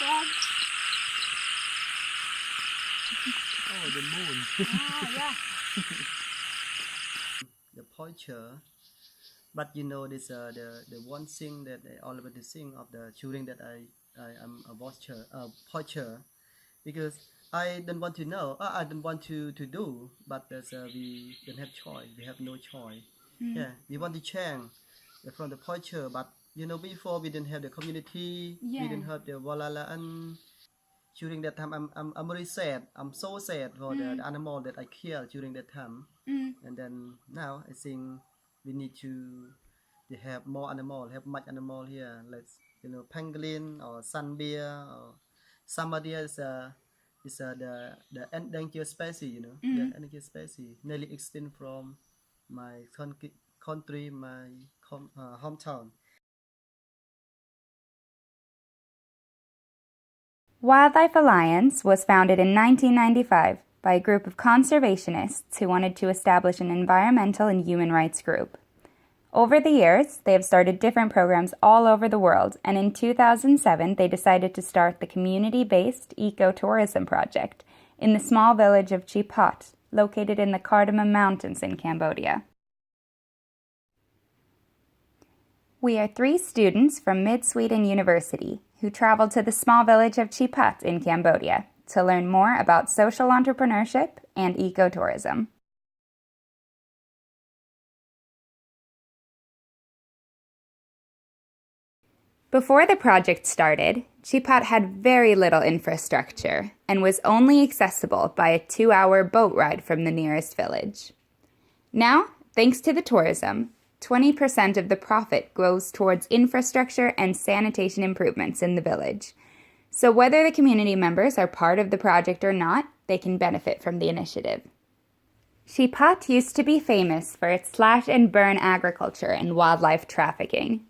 God. Oh, the moon. Yeah. The poacher. But you know this the one thing that I already sing of the children that I am a poacher because I don't want to know I don't want to do but we don't have choice, we have no choice. Yeah, we want to change from the poacher, but you know before we didn't have the community, we didn't have the walala, and during that time I'm very sad, I'm so sad for the animal that I killed during that time. And then now I think we need to have more animal, have much animal here, like pangolin or sun bear or somebody else is the endangered species, the endangered species nearly extinct from my country, my hometown. Wildlife Alliance was founded in 1995 by a group of conservationists who wanted to establish an environmental and human rights group. Over the years, they have started different programs all over the world, and in 2007 they decided to start the community-based ecotourism project in the small village of Phat, located in the Cardamom Mountains in Cambodia. We are 3 students from Mid-Sweden University who traveled to the small village of Phat in Cambodia to learn more about social entrepreneurship and ecotourism. Before the project started, Phat had very little infrastructure and was only accessible by a 2-hour boat ride from the nearest village. Now, thanks to the tourism, 20% of the profit goes towards infrastructure and sanitation improvements in the village. So whether the community members are part of the project or not, they can benefit from the initiative. Phat used to be famous for its slash-and-burn agriculture and wildlife trafficking.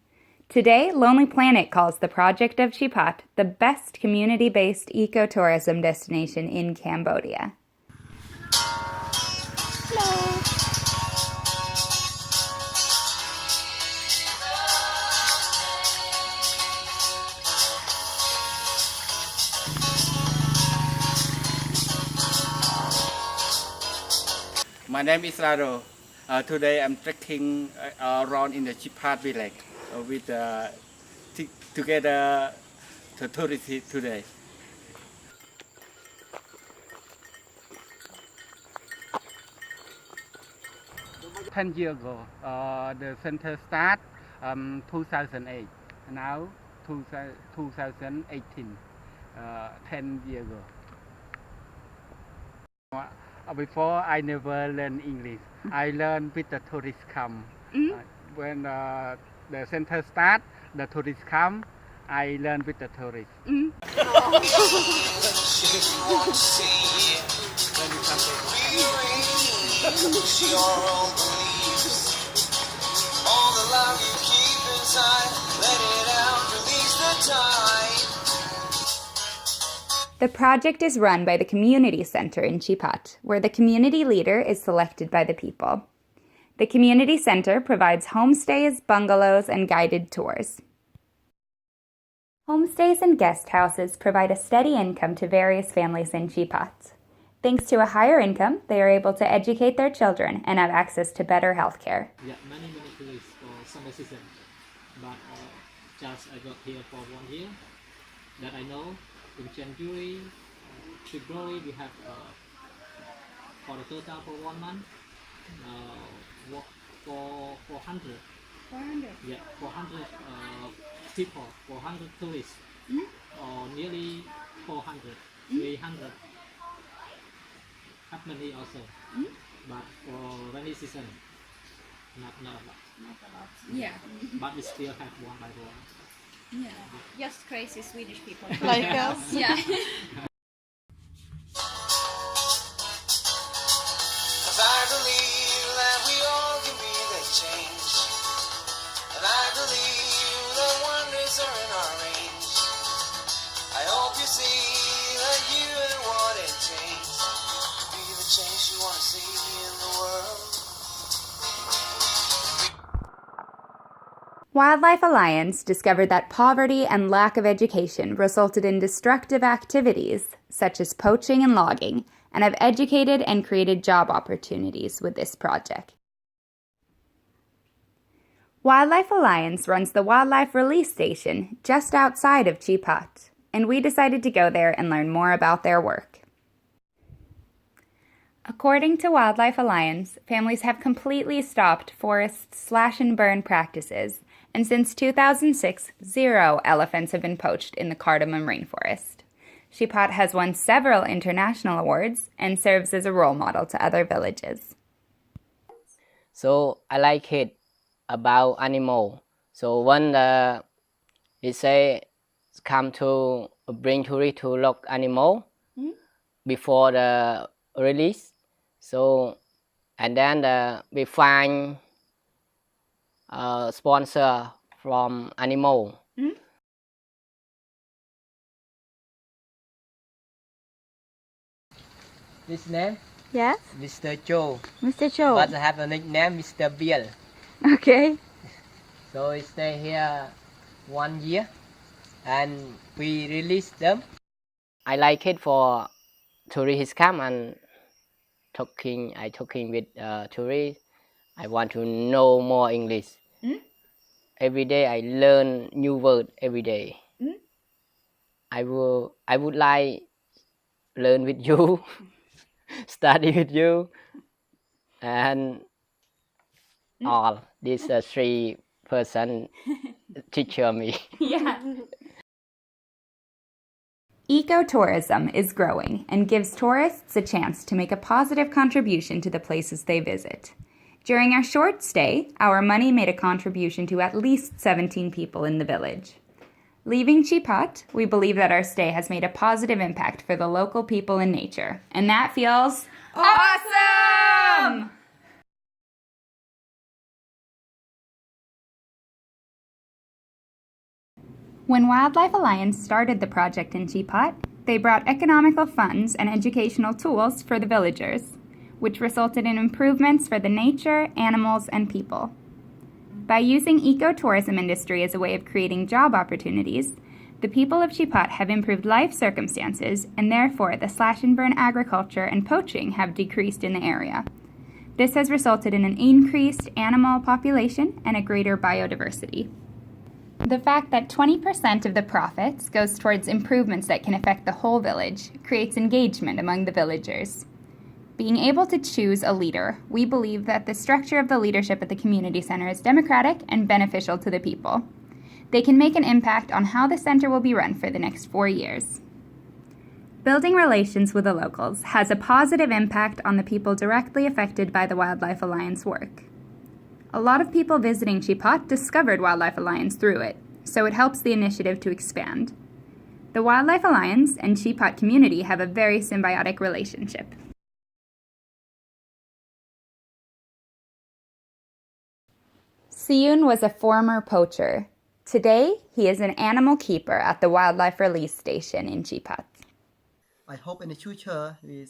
Today, Lonely Planet calls the project of Phat the best community-based ecotourism destination in Cambodia. Hello. My name is Rado. Today I'm trekking around in the Phat village with together the tourists today. Ten years ago, the center start 2008. Now 2018, 10 years ago. Before I never learned English. I learned with the tourists come. When the center start, the tourists come. I learn with the tourists. All the love you keep inside, let it out, release the tide. The project is run by the community center in Phat, where the community leader is selected by the people. The community center provides homestays, bungalows, and guided tours. Homestays and guest houses provide a steady income to various families in Phat. Thanks to a higher income, they are able to educate their children and have access to better health care. Yeah, many tourists for summer season, but just I got here for 1 year. That I know in January, February we have for the total for 1 month, for 400. 400. Yeah, 400 people, 400 tourists, or nearly 400, 300. Have many also, but for rainy season, not a lot. Not a lot. Yeah. But we still have one by one. Yeah. Just crazy Swedish people. Like us. Yeah. 'Cause I believe that we all can be the change, and I believe that wonders are in our range. I hope you see that you and what it takes to be the change you want to see in the world. Wildlife Alliance discovered that poverty and lack of education resulted in destructive activities such as poaching and logging, and have educated and created job opportunities with this project. Wildlife Alliance runs the wildlife release station just outside of Phat, and we decided to go there and learn more about their work. According to Wildlife Alliance, families have completely stopped forest slash-and-burn practices, and since 2006, 0 elephants have been poached in the cardamom rainforest. Phat has won several international awards and serves as a role model to other villages. So I like it about animal. So when they say come to bring tourists to look animal before the release. So and then we find sponsor from animal. This name? Yes, Mr. Cho. Mr. Cho. But I have a nickname, Mr. Bill. Okay. So I stay here 1 year and we release them. I like it for tourists come and I talking with tourists. I want to know more English. Every day I learn new word every day. I would like learn with you, study with you, and all these 3 person teacher me. Yeah. Ecotourism is growing and gives tourists a chance to make a positive contribution to the places they visit. During our short stay, our money made a contribution to at least 17 people in the village. Leaving Phat, we believe that our stay has made a positive impact for the local people and nature, and that feels awesome! When Wildlife Alliance started the project in Phat, they brought economical funds and educational tools for the villagers, which resulted in improvements for the nature, animals, and people. By using ecotourism industry as a way of creating job opportunities, the people of Phat have improved life circumstances, and therefore the slash-and-burn agriculture and poaching have decreased in the area. This has resulted in an increased animal population and a greater biodiversity. The fact that 20% of the profits goes towards improvements that can affect the whole village creates engagement among the villagers. Being able to choose a leader, we believe that the structure of the leadership at the community center is democratic and beneficial to the people. They can make an impact on how the center will be run for the next 4 years. Building relations with the locals has a positive impact on the people directly affected by the Wildlife Alliance work. A lot of people visiting Phat discovered Wildlife Alliance through it, so it helps the initiative to expand. The Wildlife Alliance and Phat community have a very symbiotic relationship. Siyun was a former poacher. Today, he is an animal keeper at the Wildlife Release Station in Phat. I hope in the future we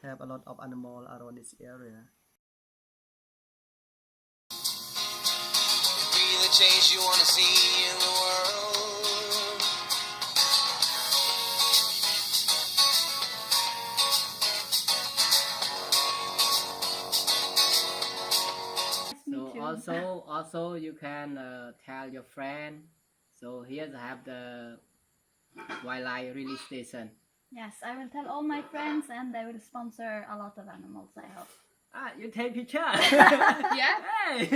have a lot of animals around this area. Be the change you want to see in the world. So also you can tell your friend. So here I have the wildlife release station. Yes, I will tell all my friends and they will sponsor a lot of animals, I hope. You take picture. Yeah? Hey.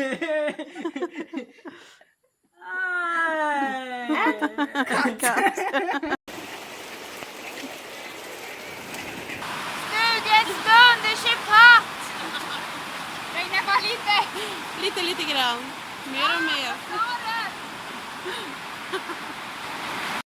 Studiestund i Phat! Regna bara lite. Lite grann. Mer och mer.